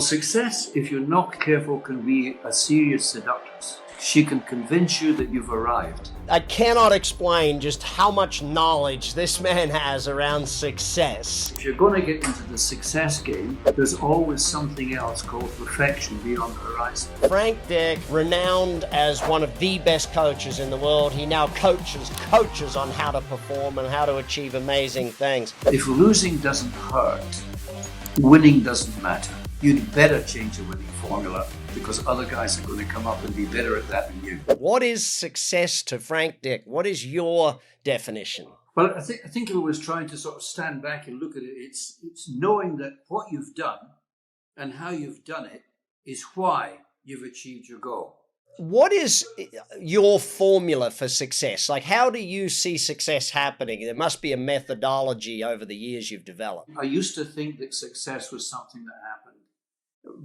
Success, if you're not careful, can be a serious seductress. She can convince you that you've arrived. I cannot explain just how much knowledge this man has around success. If you're going to get into the success game, there's always something else called perfection beyond the horizon. Frank Dick, renowned as one of the best coaches in the world, he now coaches coaches on how to perform and how to achieve amazing things. If losing doesn't hurt, winning doesn't matter. You'd better change the winning formula because other guys are going to come up and be better at that than you. What is success to Frank Dick? What is your definition? Well, I think if I was trying to sort of stand back and look at it, it's knowing that what you've done and how you've done it is why you've achieved your goal. What is your formula for success? Like, how do you see success happening? There must be a methodology over the years you've developed. I used to think that success was something that happened,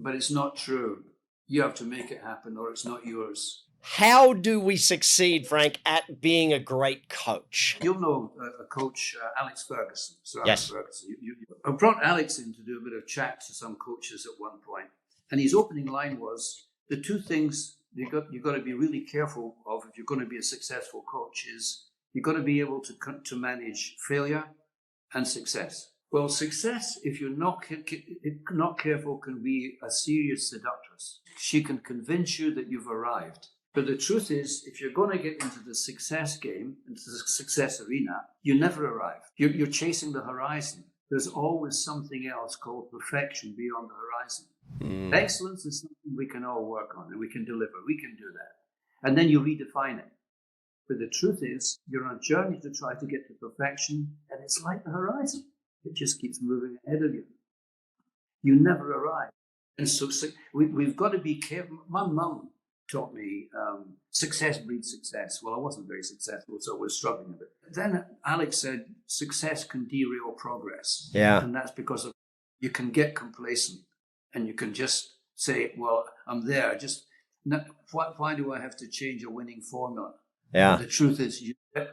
but it's not true. You have to make it happen or it's not yours. How do we succeed, Frank, at being a great coach? You'll know a coach, Alex Ferguson, Sir Yes. Alex Ferguson. I brought Alex in to do a bit of chat to some coaches at one point, and his opening line was, the two things you've got to be really careful of if you're going to be a successful coach is you've got to be able to manage failure and success. Well, success, if you're not careful, can be a serious seductress. She can convince you that you've arrived. But the truth is, if you're going to get into the success game, into the success arena, you never arrive. You're chasing the horizon. There's always something else called perfection beyond the horizon. Excellence is something we can all work on and we can deliver. We can do that. And then you redefine it. But the truth is, you're on a journey to try to get to perfection, and it's like the horizon. It just keeps moving ahead of you. You never arrive. And so we've got to be careful. My mum taught me success breeds success. Well, I wasn't very successful, so I was struggling a bit. Then Alex said, success can derail progress. Yeah. And that's because you can get complacent and you can just say, well, I'm there. Why do I have to change a winning formula? Yeah. But the truth is,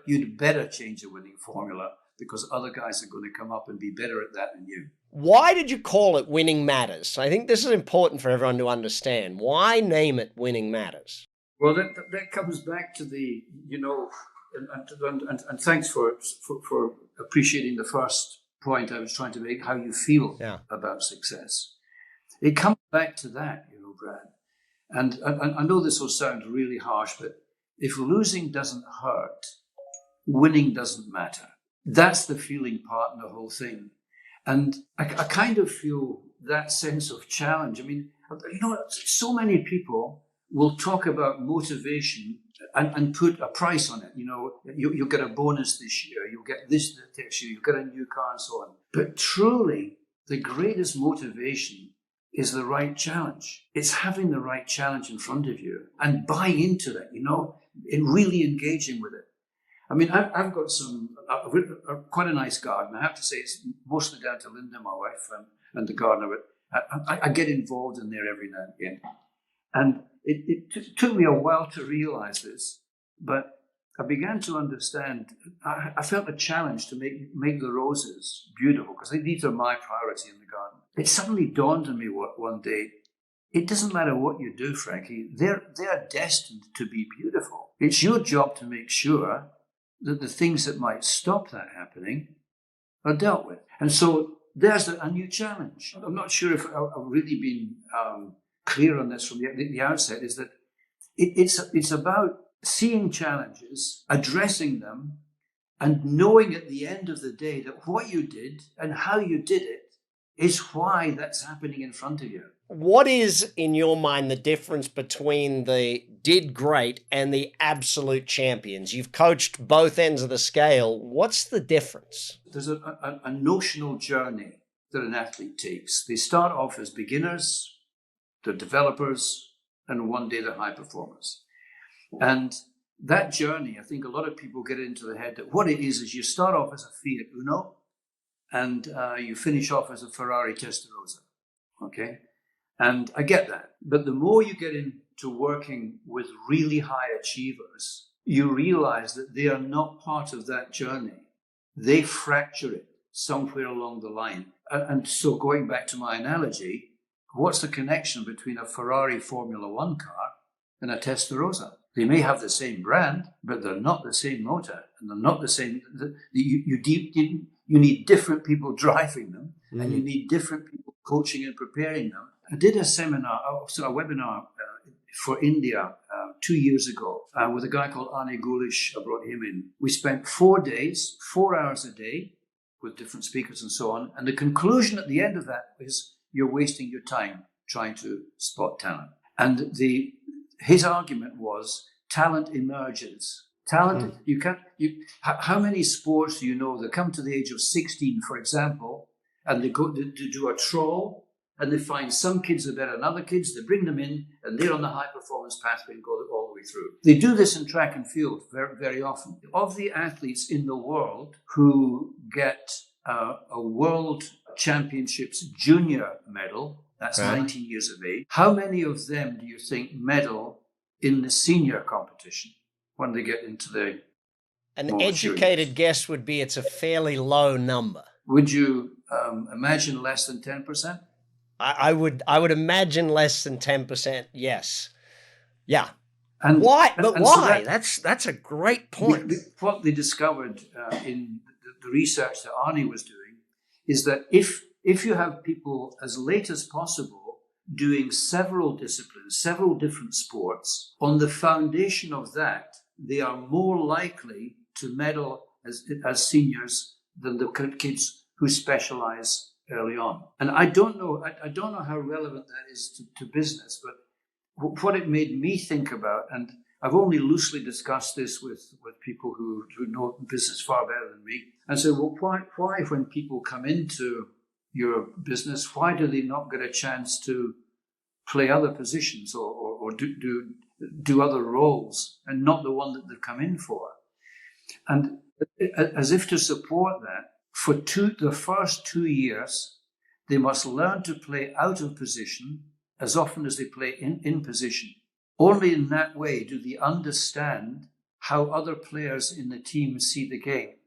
you'd better change a winning formula because other guys are going to come up and be better at that than you. Why did you call it Winning Matters? I think this is important for everyone to understand. Why name it Winning Matters? Well, that comes back to the, and thanks for appreciating the first point I was trying to make, how you feel about success. It comes back to that, Brad. And I know this will sound really harsh, but if losing doesn't hurt, winning doesn't matter. That's the feeling part in the whole thing. And I kind of feel that sense of challenge. I mean, so many people will talk about motivation and put a price on it. You'll get a bonus this year, you'll get this next year, you'll get a new car and so on. But truly, the greatest motivation is the right challenge. It's having the right challenge in front of you and buying into that, and really engaging with it. I mean, I've got quite a nice garden. I have to say it's mostly down to Linda, my wife, and the gardener. But I get involved in there every now and again. And it took me a while to realize this, but I began to understand. I felt a challenge to make the roses beautiful because these are my priority in the garden. It suddenly dawned on me one day, it doesn't matter what you do, Frankie. They're destined to be beautiful. It's your job to make sure that the things that might stop that happening are dealt with. And so there's a new challenge. I'm not sure if I've really been clear on this from the outset, is that it's about seeing challenges, addressing them, and knowing at the end of the day that what you did and how you did it is why that's happening in front of you. What is, in your mind, the difference between the did great and the absolute champions? You've coached both ends of the scale. What's the difference? There's a notional journey that an athlete takes. They start off as beginners, they're developers, and one day they're high performers. And that journey, I think a lot of people get into the head that what it is you start off as a Fiat Uno and you finish off as a Ferrari Testarossa. Okay? And I get that. But the more you get into working with really high achievers, you realize that they are not part of that journey. They fracture it somewhere along the line. And so going back to my analogy, what's the connection between a Ferrari Formula One car and a Testarossa? They may have the same brand, but they're not the same motor, and they're not the same. You need different people driving them, and you need different people coaching and preparing them. I did a webinar for India 2 years ago with a guy called Arne Gulish. I brought him in. We spent 4 days, 4 hours a day with different speakers and so on. And the conclusion at the end of that is you're wasting your time trying to spot talent. And his argument was talent emerges. Talent, how many sports do you know that come to the age of 16, for example, and they go to do a trawl, and they find some kids are better than other kids, they bring them in, and they're on the high performance pathway and go all the way through. They do this in track and field very, very often. Of the athletes in the world who get a world championships junior medal, that's 19 years of age, how many of them do you think medal in the senior competition when they get into the An educated guess would be it's a fairly low number. Would you imagine less than 10%? I would imagine less than 10%. Yes. Yeah. And why? But why? So that's a great point. What they discovered in the research that Arnie was doing is that if you have people as late as possible doing several disciplines, several different sports, on the foundation of that, they are more likely to medal as seniors than the kids who specialize early on. And I don't know how relevant that is to business, but what it made me think about, and I've only loosely discussed this with people who know business far better than me, and said, well, why when people come into your business, why do they not get a chance to play other positions or do other roles and not the one that they've come in for? And as if to support that, for the first 2 years, they must learn to play out of position as often as they play in position. Only in that way do they understand how other players in the team see the game.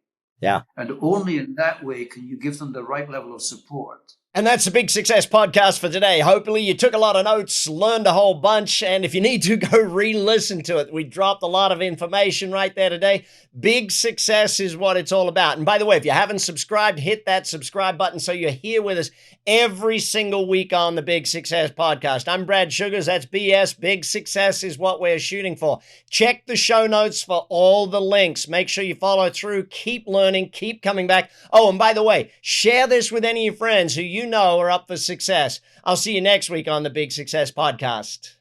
Yeah. And only in that way can you give them the right level of support. And that's the Big Success Podcast for today. Hopefully you took a lot of notes, learned a whole bunch, and if you need to, go re-listen to it. We dropped a lot of information right there today. Big success is what it's all about. And by the way, if you haven't subscribed, hit that subscribe button so you're here with us every single week on the Big Success Podcast. I'm Brad Sugars. That's BS. Big success is what we're shooting for. Check the show notes for all the links. Make sure you follow through. Keep learning. Keep coming back. Oh, and by the way, share this with any of your friends who you know are up for success. I'll see you next week on the Big Success Podcast.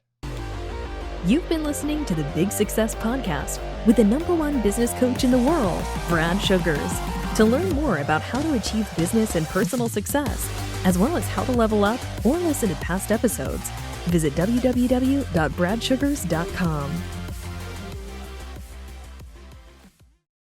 You've been listening to the Big Success Podcast with the #1 business coach in the world, Brad Sugars. To learn more about how to achieve business and personal success, as well as how to level up or listen to past episodes, visit www.bradsugars.com.